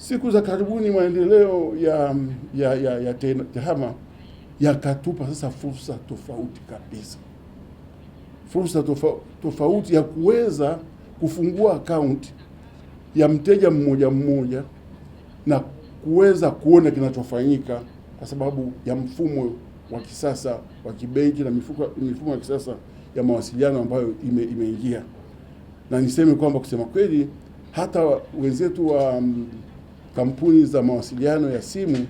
Siku za karibuni maendeleo ya TEHAMA yakatupa sasa fursa tofauti kabisa, fursa tofauti ya kuweza kufungua akaunti ya mteja mmoja mmoja na kuweza kuona kinachofanyika kwa sababu ya mfumo wa kisasa wa kibenki na mifumo ya kisasa ya mawasiliano ambayo imeingia. Na niseme kwamba kusema kweli hata wenzetu wa kampuni za mawasiliano ya simu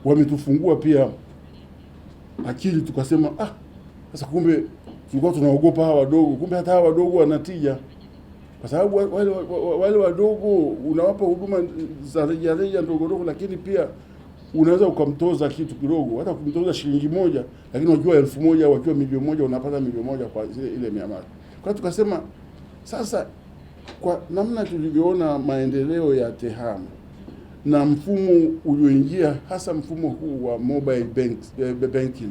wametufungua pia akili, tukasema sasa kumbe tulikuwa tunaogopa hawa wadogo, kumbe hata hawa wadogo wanatija, kwa sababu wale wadogo unawapa huduma za rejareja ndogo, lakini pia unaweza ukamtoza kitu kidogo, hata kumtoza shilingi moja, lakini wakiwa 1000 au wakiwa milioni moja unapata milioni moja kwa ile miamala. Kwa tukasema sasa, kwa namna tulivyoona maendeleo ya TEHAMA na mfumo ulioingia, hasa mfumo huu wa mobile banking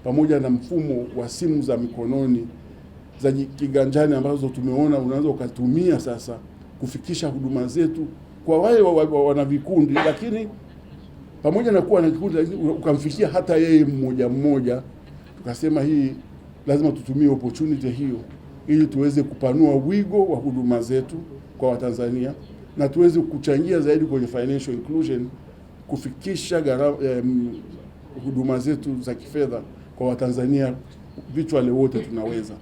pamoja na mfumo wa simu za mikononi za kiganjani ambazo tumeona unaweza ukatumia sasa kufikisha huduma zetu kwa wale wana vikundi, lakini pamoja na kuwa na kikundi ukamfikia hata yeye mmoja mmoja. Tukasema hii lazima tutumie opportunity hiyo ili tuweze kupanua wigo wa huduma zetu kwa Watanzania na tuweze kuchangia zaidi kwenye financial inclusion, kufikisha huduma zetu za kifedha kwa Watanzania virtually wote tunaweza,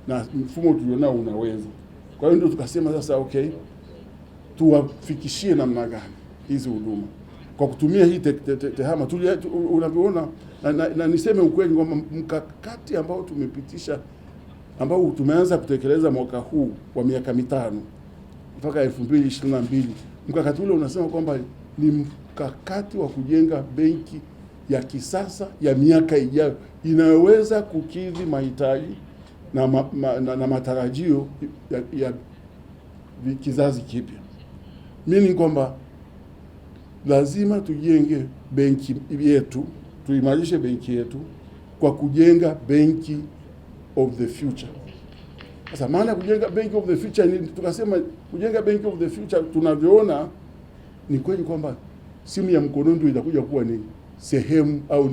na mfumo tulionao unaweza. Kwa hiyo ndio tukasema sasa okay, tuwafikishie namna gani hizi huduma kwa kutumia hii TEHAMA. Unavyoona na niseme ukweli kwamba mkakati ambao tumepitisha, ambao tumeanza kutekeleza mwaka huu wa miaka 5 mpaka 2022, mkakati ule unasema kwamba ni mkakati wa kujenga benki ya kisasa ya miaka ijayo inayoweza kukidhi mahitaji na matarajio ya kizazi kipya. Meaning kwamba lazima tujenge benki yetu, tuimarishe benki yetu kwa kujenga benki of the future. Sasa maana kujenga benki of the future ni, tukasema kujenga benki of the future, tunavyoona ni kweli kwamba simu ya mkononi ndio itakuja kuwa ni sehemu au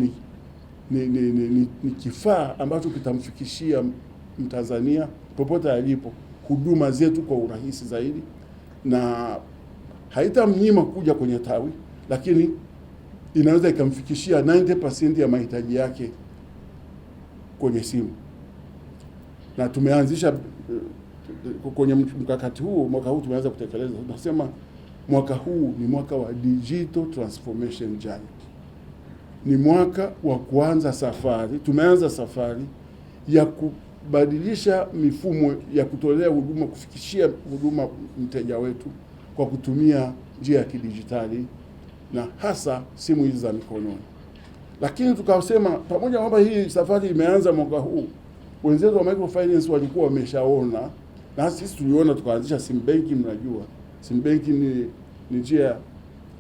ni kifaa ambacho kitamfikishia Mtanzania popote alipo huduma zetu kwa urahisi zaidi, na haitamnyima kuja kwenye tawi, lakini inaweza ikamfikishia 90% ya mahitaji yake kwenye simu. Na tumeanzisha kwenye mkakati huu, mwaka huu tumeanza kutekeleza. Tunasema mwaka huu ni mwaka wa digital transformation journey. Ni mwaka wa kuanza safari, tumeanza safari ya kubadilisha mifumo ya kutolea huduma, kufikishia huduma mteja wetu kwa kutumia njia ya kidijitali na hasa simu hizi za mikononi. Lakini tukasema pamoja kwamba hii safari imeanza mwaka huu, wenzetu wa microfinance walikuwa wameshaona, na sisi tuliona, tukaanzisha sim banking. Mnajua sim banking ni njia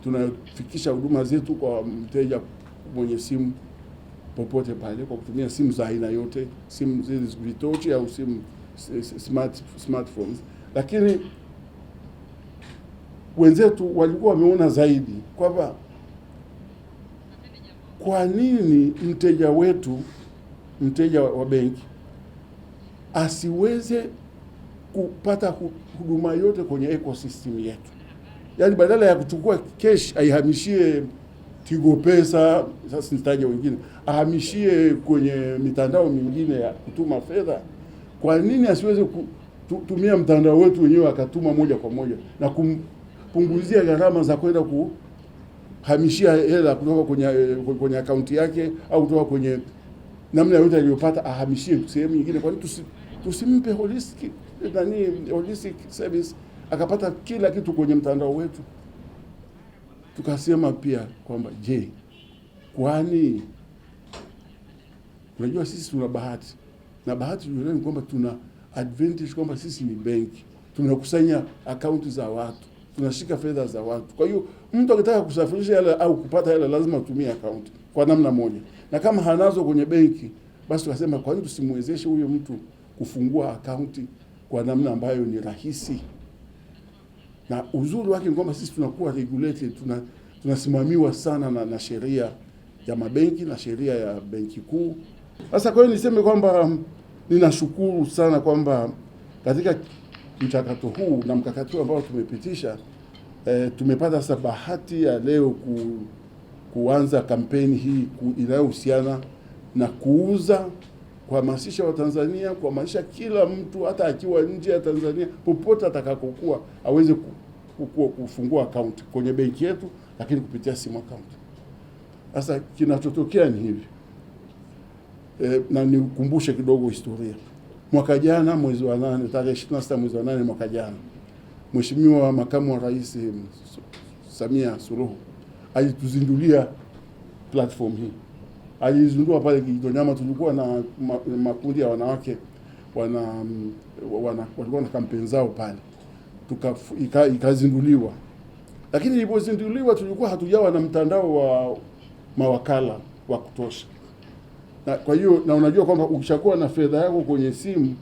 tunafikisha huduma zetu kwa mteja mwenye simu popote pale kwa kutumia simu za aina yote, simu hizi vitochi au simu smartphones. Lakini wenzetu walikuwa wameona zaidi kwamba kwa nini mteja wetu, mteja wa benki asiweze kupata huduma yote kwenye ecosystem yetu. Yaani badala ya kuchukua cash aihamishie Tigo Pesa, sasa nitaje wengine, ahamishie kwenye mitandao mingine ya kutuma fedha, kwa nini asiweze kutumia mtandao wetu wenyewe akatuma moja kwa moja na kumpunguzia gharama za kwenda kuhamishia hela kutoka kwenye akaunti yake au kutoka kwenye namna yote aliyopata ahamishie sehemu nyingine? Kwa nini tusimpe holistic service akapata kila kitu kwenye mtandao wetu? Tukasema pia kwamba kwani unajua sisi tuna bahati, na bahati ni kwamba tuna advantage kwamba sisi ni benki, tunakusanya akaunti za watu, tunashika fedha za watu. Kwa hiyo mtu akitaka kusafirisha hela au kupata hela lazima atumie akaunti kwa namna moja, na kama hanazo kwenye benki, basi tukasema kwa nini tusimwezeshe huyo mtu kufungua akaunti kwa namna ambayo ni rahisi. na uzuri wake ni kwamba sisi tunakuwa regulated, tunasimamiwa sana na sheria ya mabenki na sheria ya benki kuu. Sasa kwa hiyo niseme kwamba ninashukuru sana kwamba katika mchakato huu na mkakati ambao tumepitisha, tumepata sasa bahati ya leo kuanza kampeni hii inayohusiana na kuuza, kuhamasisha Watanzania, kuhamasisha kila mtu hata akiwa nje ya Tanzania popote atakapokuwa aweze kufungua account kwenye benki yetu, lakini kupitia simu account. Sasa kinachotokea ni hivi, na nikumbushe kidogo historia. Mwaka jana mwezi wa 8, tarehe 26 mwezi wa 8 mwaka jana, Mheshimiwa Makamu wa Rais Samia Suluhu alituzindulia platform hii. Alizindua pale Kijitonyama. Tulikuwa na makundi ya wanawake walikuwa na kampeni zao pale, ikazinduliwa. Lakini ilipozinduliwa tulikuwa hatujawa na mtandao wa mawakala wa kutosha. Na kwa hiyo, na unajua kwamba ukishakuwa na fedha yako kwenye simu,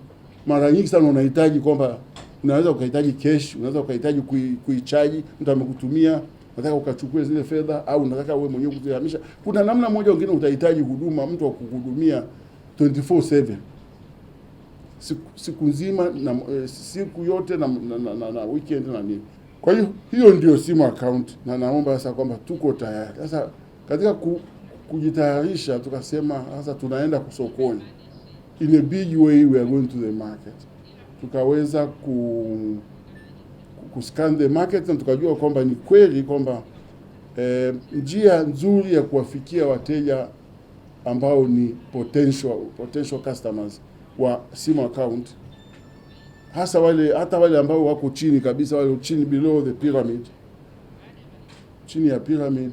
mara nyingi sana unahitaji kwamba unaweza ukahitaji cash, unaweza ukahitaji kuichaji, mtu amekutumia, unataka ukachukue zile fedha, au unataka wewe mwenyewe kuzihamisha. Kuna namna moja nyingine utahitaji huduma, mtu wa kukuhudumia 24/7 siku nzima, na siku yote na weekend na nini. Kwa hiyo ndio simu account, na naomba sasa kwamba tuko tayari sasa katika kujitayarisha. Tukasema sasa tunaenda kusokoni, in a big way we are going to the market. Tukaweza kuscan the market, na tukajua kwamba ni kweli kwamba njia nzuri ya kuwafikia wateja ambao ni potential customers wa simu account, hata wale ambao wako chini kabisa, wale chini, below the pyramid, chini ya pyramid.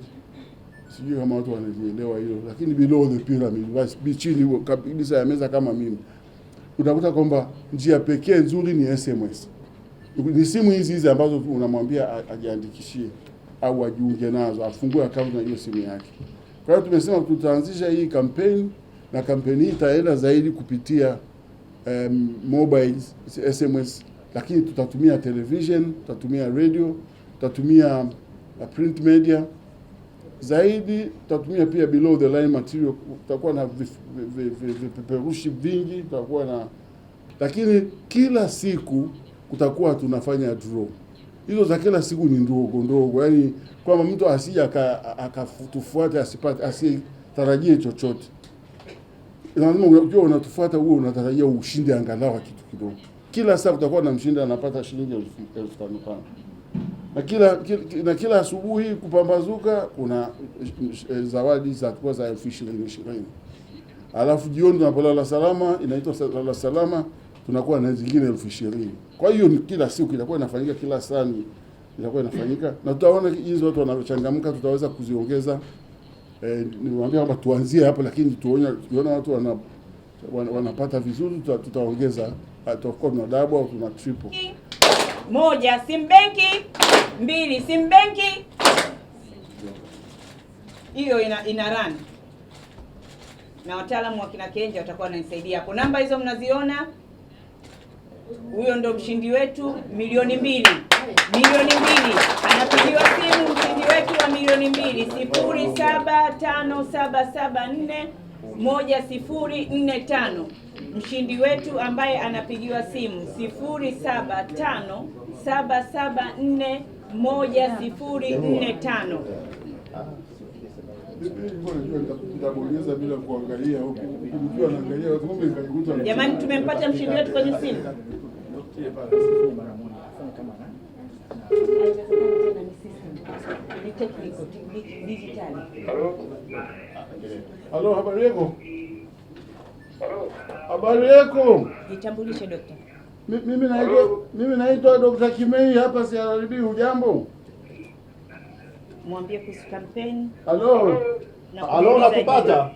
Sijui kama watu wanaelewa hilo, lakini below the pyramid, basi chini kabisa ya meza kama mimi, utakuta kwamba njia pekee nzuri ni SMS. Ni simu hizi ambazo unamwambia ajiandikishie au ajiunge nazo, afungue account na hiyo simu yake. Kwa hiyo tumesema tutaanzisha hii kampeni, na kampeni hii itaenda zaidi kupitia mobile SMS, lakini tutatumia television, tutatumia radio, tutatumia print media zaidi, tutatumia pia below the line material. Tutakuwa na vipeperushi vingi, tutakuwa na, lakini kila siku kutakuwa tunafanya draw. Hizo za kila siku ni ndogo, yani kwamba mtu asije akatufuata asitarajie chochote. Lazima unajua unatufuata huo unatarajia ushinde angalau kitu kidogo. Kila saa kutakuwa na mshindi anapata shilingi 1500. Na kila asubuhi kupambazuka kuna zawadi za 20,000. Alafu jioni tunapolala salama, inaitwa lala salama, tunakuwa na zingine 20,000. Kwa hiyo kila siku itakuwa inafanyika, kila saa itakuwa inafanyika, na tutaona hizo watu wanachangamka, tutaweza kuziongeza. Niwaambia kwamba tuanzie hapo, lakini tuona watu wanapata vizuri, tutaongeza. Tutakuwa tuna double au tuna triple. 1 sim benki, 2 sim benki. Hiyo ina run. Na wataalamu wa kina Kenja watakuwa wananisaidia hapo. Namba hizo mnaziona. Huyo ndo mshindi wetu, milioni 2. Milioni 2. Anapigiwa simu mshindi wetu wa milioni 2, 0757741045. Mshindi wetu ambaye anapigiwa simu 0757741045. Jamani, tumempata mshindi wetu kwenye simu. Halo, habari yako? Habari yako? Jitambulishe dokta. Mimi naitwa Dr. Kimei hapa CRDB. Hujambo? Mwambie kuhusu kampeni. Halo. Halo, unatupata?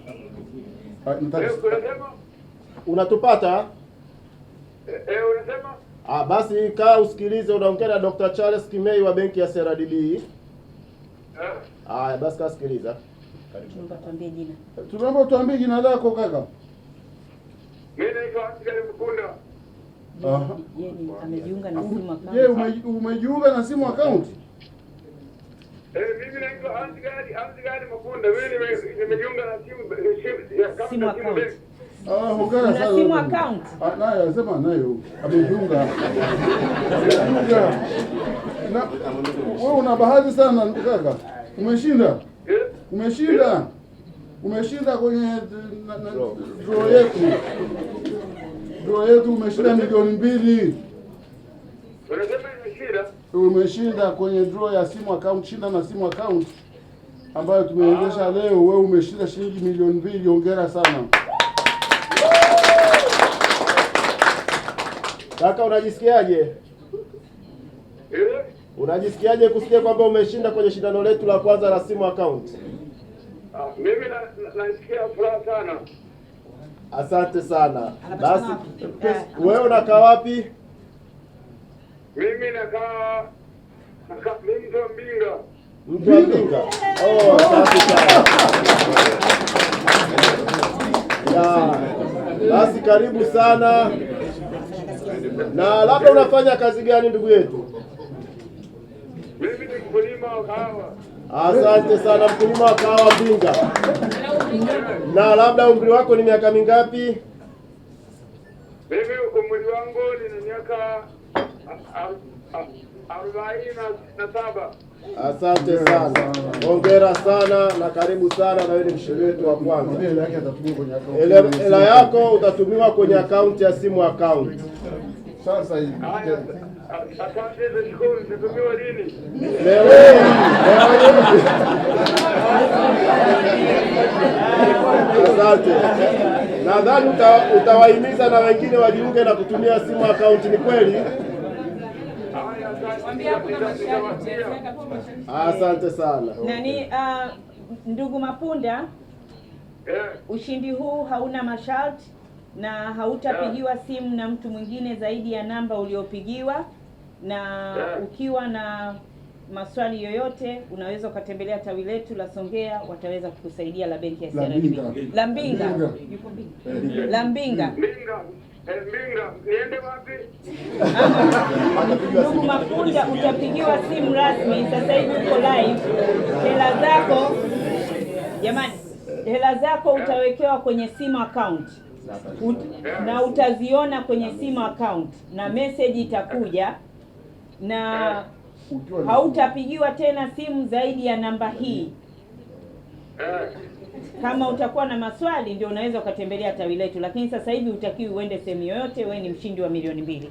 Unatupata? Unasema? Basi kaa usikilize, unaongea na Dr. Charles Kimei wa benki ya CRDB. Basi kaa sikiliza. Tunaomba tuambie jina. Tunaomba tuambie jina lako kaka. Mimi naitwa Asgari Mkunda. Amejiunga na simu account. Je, umejiunga na simu account? Mimi naitwa Hamdi Gadi Makunda. Mimi nimejiunga na simu account. Hongera sana. Na simu account. Naye anasema nayo amejiunga. Na wewe una bahati sana kaka. Umeshinda. Umeshinda. Umeshinda kwenye draw yetu. Draw yetu umeshinda milioni 2. Unasema nimeshinda? Umeshinda kwenye draw ya simu account, shinda na simu account ambayo tumeendesha leo. Wewe umeshinda shilingi milioni 2. Hongera sana. Kaka, unajisikiaje? Unajisikiaje kusikia kwamba umeshinda kwenye shindano letu la kwanza la simu account? Mimi nasikia furaha sana. Asante sana. Basi wewe unakaa wapi? Mimi nakaa mtu wa Mbinga. Mtu wa Mbinga. Oh, asante sana. Basi karibu sana. Na labda unafanya kazi gani ndugu yetu? Mimi ni mkulima wa kahawa. Asante sana, mkulima wa kahawa Mbinga. Na labda umri wako ni miaka mingapi? Mimi umri wangu ni miaka 47. Asante sana. Hongera sana na karibu sana, na wewe ni mshiriki wetu wa kwanza. Hela yako utatumiwa kwenye akaunti ya simu account. Sasa hivi. Asante, nashukuru. Nitatumiwa lini? Leo. Asante. Nadhani utawahimiza na wengine wajiunge na kutumia simu account, ni kweli? Asante sana. Nani ndugu Mapunda, ushindi huu hauna masharti na hautapigiwa simu na mtu mwingine zaidi ya namba uliopigiwa, na ukiwa na maswali yoyote unaweza ukatembelea tawi letu la Songea, wataweza kukusaidia, la benki ya CRDB. La Mbinga. Yuko Mbinga. La Mbinga. Mbinga, niende wapi? Ndugu Mapunda, utapigiwa simu rasmi sasa hivi, uko live. Hela zako jamani, hela zako utawekewa kwenye simu account na utaziona kwenye simu account, na message itakuja, na hautapigiwa tena simu zaidi ya namba hii. Kama utakuwa na maswali ndio unaweza ukatembelea tawi letu, lakini sasa hivi hutakiwi uende sehemu yoyote. Wewe ni mshindi wa milioni 2.